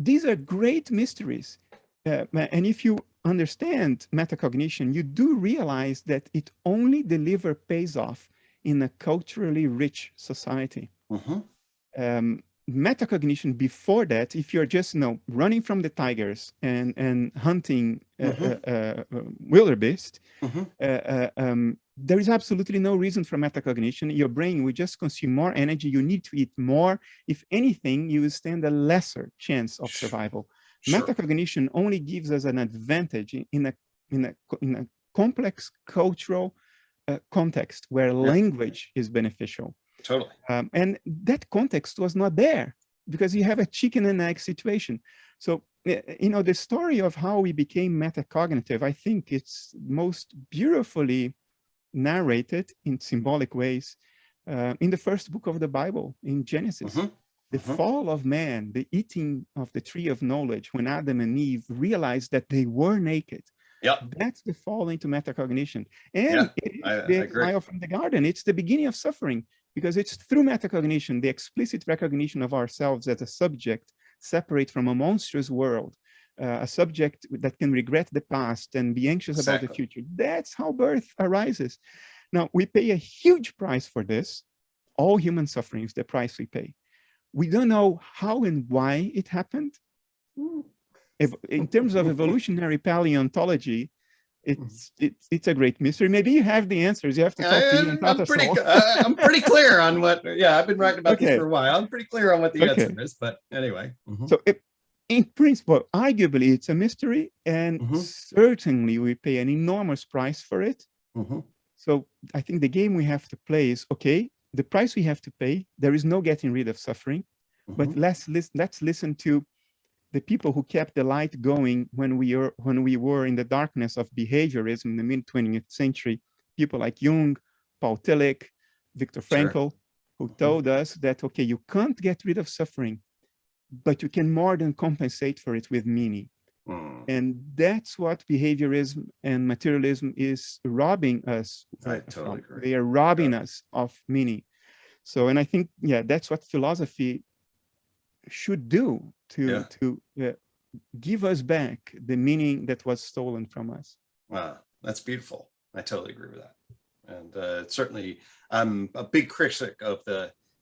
these are great mysteries. And if you understand metacognition, you do realize that it only pays off in a culturally rich society. Metacognition before that, if you're just running from the tigers and hunting wildebeest, there is absolutely no reason for metacognition. Your brain will just consume more energy. You need to eat more. If anything, you will stand a lesser chance of survival. Sure. Metacognition only gives us an advantage in a complex cultural context where language is beneficial. Totally. And that context was not there because you have a chicken and egg situation. So, the story of how we became metacognitive, I think it's most beautifully narrated in symbolic ways in the first book of the Bible, in Genesis. The fall of man, the eating of the tree of knowledge, when Adam and Eve realized that they were naked. That's the fall into metacognition. And the fire from the garden, it's the beginning of suffering, because it's through metacognition, the explicit recognition of ourselves as a subject separate from a monstrous world, a subject that can regret the past and be anxious about the future. That's how birth arises. Now, we pay a huge price for this. All human suffering is the price we pay. We don't know how and why it happened. In terms of evolutionary paleontology, it's a great mystery. Maybe you have the answers. You have to talk to Ian Tattersall. I'm pretty clear on what. Yeah, I've been writing about this for a while. I'm pretty clear on what the answer is. But anyway, so in principle, arguably, it's a mystery, and certainly we pay an enormous price for it. So I think the game we have to play is the price we have to pay. There is no getting rid of suffering, but let's listen to the people who kept the light going when we were in the darkness of behaviorism in the mid-20th century. People like Jung, Paul Tillich, Viktor Frankl, who told us that, you can't get rid of suffering, but you can more than compensate for it with meaning. And that's what behaviorism and materialism is robbing us from. They are robbing us of meaning. So, and I think, that's what philosophy should do to give us back the meaning that was stolen from us. Wow, that's beautiful. I totally agree with that. And certainly, I'm a big critic of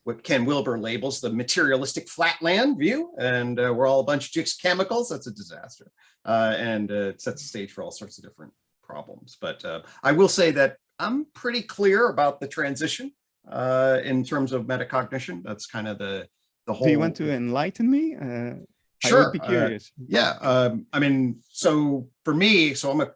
what Ken Wilber labels the materialistic flatland view, and we're all a bunch of just chemicals. That's a disaster, and it sets the stage for all sorts of different problems. But I will say that I'm pretty clear about the transition in terms of metacognition. That's kind of the whole. Do you want to enlighten me? Sure. I would be curious. I mean, so for me, I'm a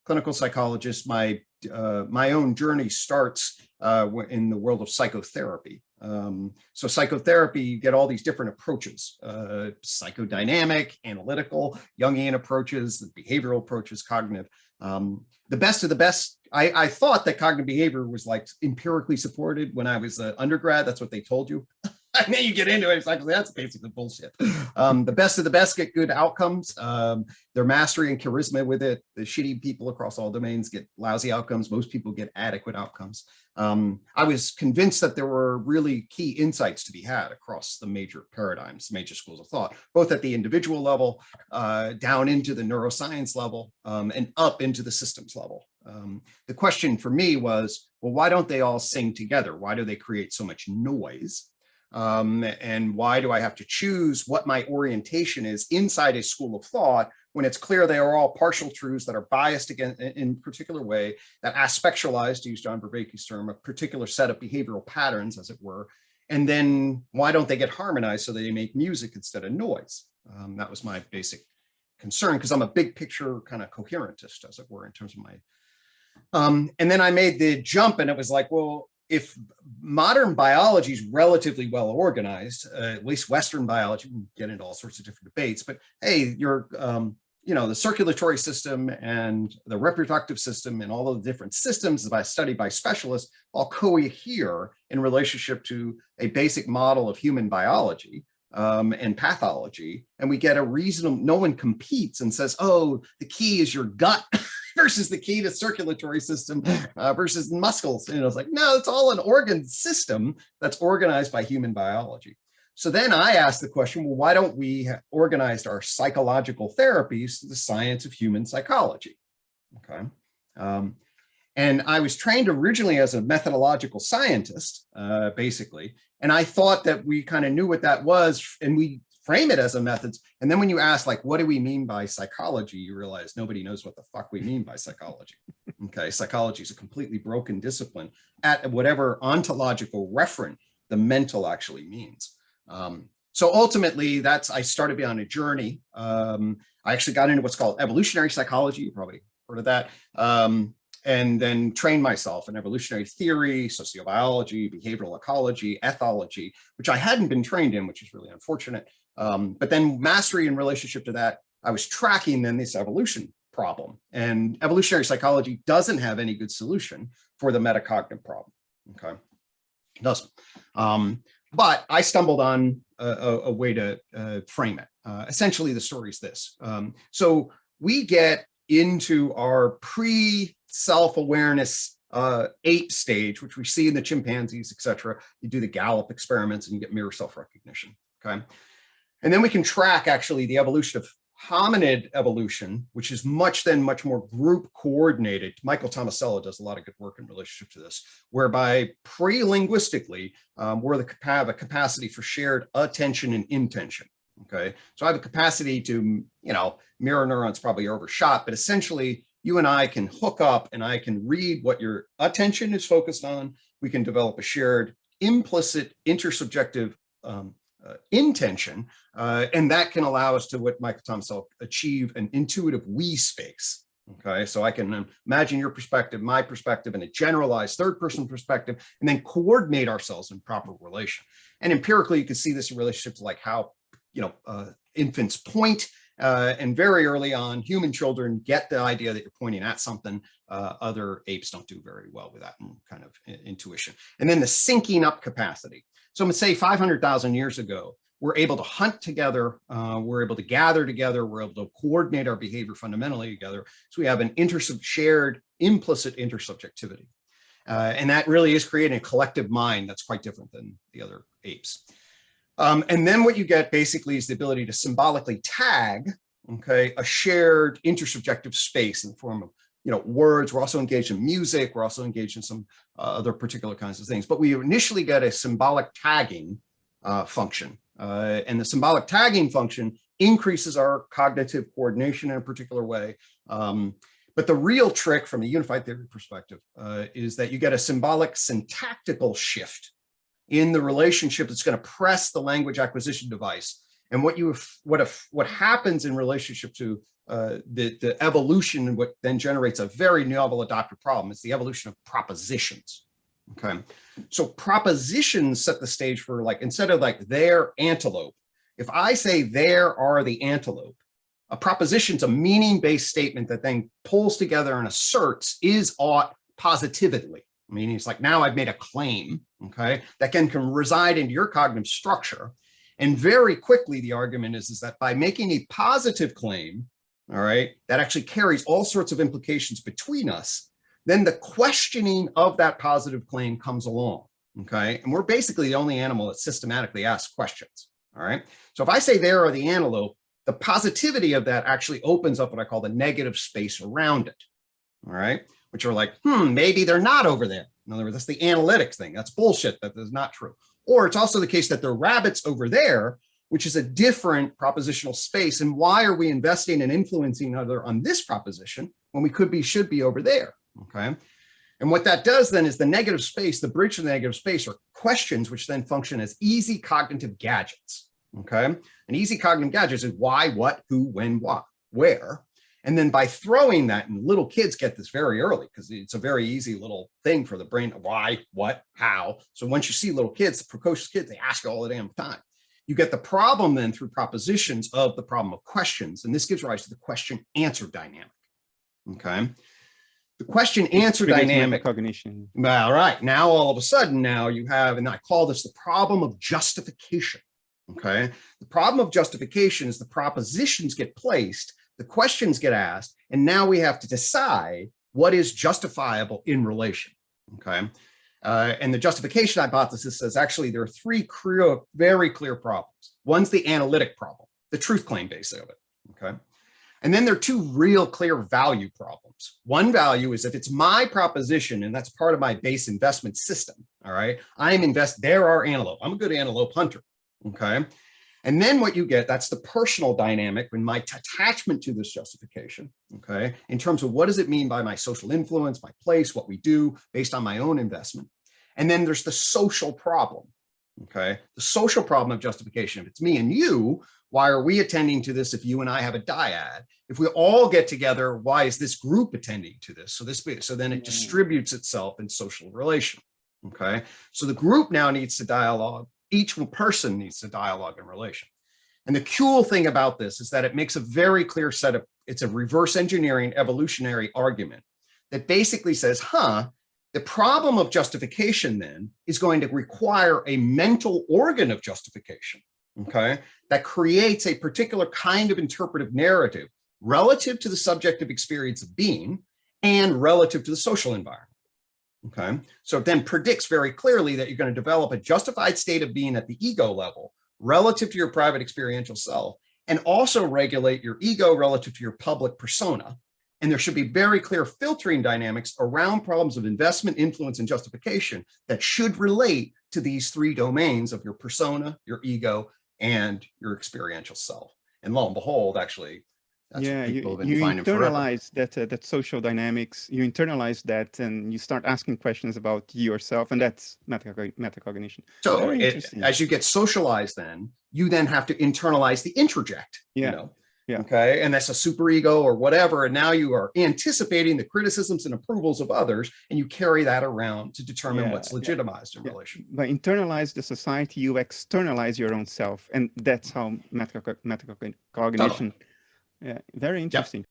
clinical psychologist. My own journey starts in the world of psychotherapy. So psychotherapy, you get all these different approaches, psychodynamic, analytical, Jungian approaches, the behavioral approaches, cognitive. The best of the best, I thought that cognitive behavior was like empirically supported when I was an undergrad. That's what they told you. And then you get into it, it's like, that's basically bullshit. The best of the best get good outcomes. Their mastery and charisma with it. The shitty people across all domains get lousy outcomes. Most people get adequate outcomes. I was convinced that there were really key insights to be had across the major paradigms, major schools of thought, both at the individual level, down into the neuroscience level, and up into the systems level. The question for me was, well, why don't they all sing together? Why do they create so much noise? And why do I have to choose what my orientation is inside a school of thought when it's clear they are all partial truths that are biased against in a particular way, that aspectualize, to use John Vervaeke's term, a particular set of behavioral patterns, as it were. And then why don't they get harmonized so they make music instead of noise? That was my basic concern, because I'm a big picture kind of coherentist, as it were, in terms of my. And then I made the jump, and it was like, well, if modern biology is relatively well organized, at least Western biology, we can get into all sorts of different debates, but hey, the circulatory system and the reproductive system and all of the different systems that I study by specialists all cohere in relationship to a basic model of human biology and pathology. And we get a reasonable, no one competes and says, oh, the key is your gut versus the key to circulatory system versus muscles. And it's like, no, it's all an organ system that's organized by human biology. So then I asked the question, well, why don't we organize our psychological therapies to the science of human psychology? Okay. And I was trained originally as a methodological scientist, basically. And I thought that we kind of knew what that was, and we frame it as a methods. And then when you ask, like, what do we mean by psychology? You realize nobody knows what the fuck we mean by psychology. Okay. Psychology is a completely broken discipline at whatever ontological referent the mental actually means. So ultimately, I started to be on a journey. I actually got into what's called evolutionary psychology. You probably heard of that. And then trained myself in evolutionary theory, sociobiology, behavioral ecology, ethology, which I hadn't been trained in, which is really unfortunate. But then mastery in relationship to that, I was tracking then this evolution problem. And evolutionary psychology doesn't have any good solution for the metacognitive problem. Okay, it doesn't. But I stumbled on a way to frame it. Essentially, the story is this. So we get into our pre-self-awareness ape stage, which we see in the chimpanzees, et cetera. You do the Gallup experiments and you get mirror self-recognition, okay? And then we can track actually the evolution of hominid evolution, which is much more group coordinated. Michael Tomasello does a lot of good work in relationship to this, whereby pre-linguistically, we have a capacity for shared attention and intention. Okay, so I have a capacity to, mirror neurons probably are overshot, but essentially you and I can hook up and I can read what your attention is focused on. We can develop a shared implicit intersubjective intention, and that can allow us to, what Michael Tomasello achieve, an intuitive we space. Okay, so I can imagine your perspective, my perspective, and a generalized third person perspective, and then coordinate ourselves in proper relation. And empirically, you can see this in relationship to like how infants point, and very early on, human children get the idea that you're pointing at something. Other apes don't do very well with that kind of intuition. And then the syncing up capacity. So I'm going to say 500,000 years ago, we're able to hunt together, we're able to gather together, we're able to coordinate our behavior fundamentally together. So we have an shared implicit intersubjectivity. And that really is creating a collective mind that's quite different than the other apes. And then what you get basically is the ability to symbolically tag, okay, a shared intersubjective space in the form of, words. We're also engaged in music. We're also engaged in some other particular kinds of things. But we initially get a symbolic tagging function. And the symbolic tagging function increases our cognitive coordination in a particular way. But the real trick from a unified theory perspective is that you get a symbolic syntactical shift in the relationship that's going to press the language acquisition device. And what happens in relationship to the evolution, and what then generates a very novel adoptive problem, is the evolution of propositions. Okay, so propositions set the stage for, like, instead of like "there antelope," if I say "there are the antelope," a proposition's a meaning-based statement that then pulls together and asserts is ought positively. Meaning it's like, now I've made a claim, okay, that can reside into your cognitive structure. And very quickly, the argument is that by making a positive claim, all right, that actually carries all sorts of implications between us, then the questioning of that positive claim comes along, okay? And we're basically the only animal that systematically asks questions, all right? So if I say "there are the antelope," the positivity of that actually opens up what I call the negative space around it, all right? Which are like, maybe they're not over there. In other words, that's the analytics thing. That's bullshit. That is not true. Or it's also the case that there are rabbits over there, which is a different propositional space. And why are we investing and influencing other on this proposition when we should be over there? Okay. And what that does then is the negative space, the bridge to the negative space, are questions which then function as easy cognitive gadgets. Okay. And easy cognitive gadgets is why, what, who, when, what, where. And then by throwing that, and little kids get this very early because it's a very easy little thing for the brain. Why, what, how. So once you see little kids, precocious kids, they ask all the damn time. You get the problem then through propositions of the problem of questions. And this gives rise to the question-answer dynamic. Okay. The question-answer dynamic. Metacognition. All right. Now, all of a sudden, now you have, and I call this the problem of justification. Okay. The problem of justification is the propositions get placed, the questions get asked, and now we have to decide what is justifiable in relation. Okay. And the justification hypothesis says actually there are three very clear problems. One's the analytic problem, the truth claim base of it, okay? And then there are two real clear value problems. One value is if it's my proposition and that's part of my base investment system, all right? There are antelope. I'm a good antelope hunter, okay? And then what you get, that's the personal dynamic when my attachment to this justification, okay, in terms of what does it mean by my social influence, my place, what we do based on my own investment. And then there's the social problem, okay, the social problem of justification. If it's me and you, why are we attending to this if you and I have a dyad? If we all get together, why is this group attending to this? So then it distributes itself in social relation, okay? So the group now needs to dialogue. Each person needs to dialogue and relation. And the cool thing about this is that it makes a very clear it's a reverse engineering evolutionary argument that basically says, the problem of justification then is going to require a mental organ of justification, okay, that creates a particular kind of interpretive narrative relative to the subjective experience of being and relative to the social environment. Okay, so it then predicts very clearly that you're going to develop a justified state of being at the ego level relative to your private experiential self, and also regulate your ego relative to your public persona. And there should be very clear filtering dynamics around problems of investment, influence, and justification that should relate to these three domains of your persona, your ego, and your experiential self. And lo and behold, actually, that's what people have been defining forever. You internalize that social dynamics, you internalize that, and you start asking questions about yourself, and that's metacognition. So as you get socialized, then you then have to internalize the introject, you know? Yeah. Okay. And that's a superego or whatever. And now you are anticipating the criticisms and approvals of others, and you carry that around to determine what's legitimized in relation. By internalize the society, you externalize your own self. And that's how metacognition. Yeah, very interesting.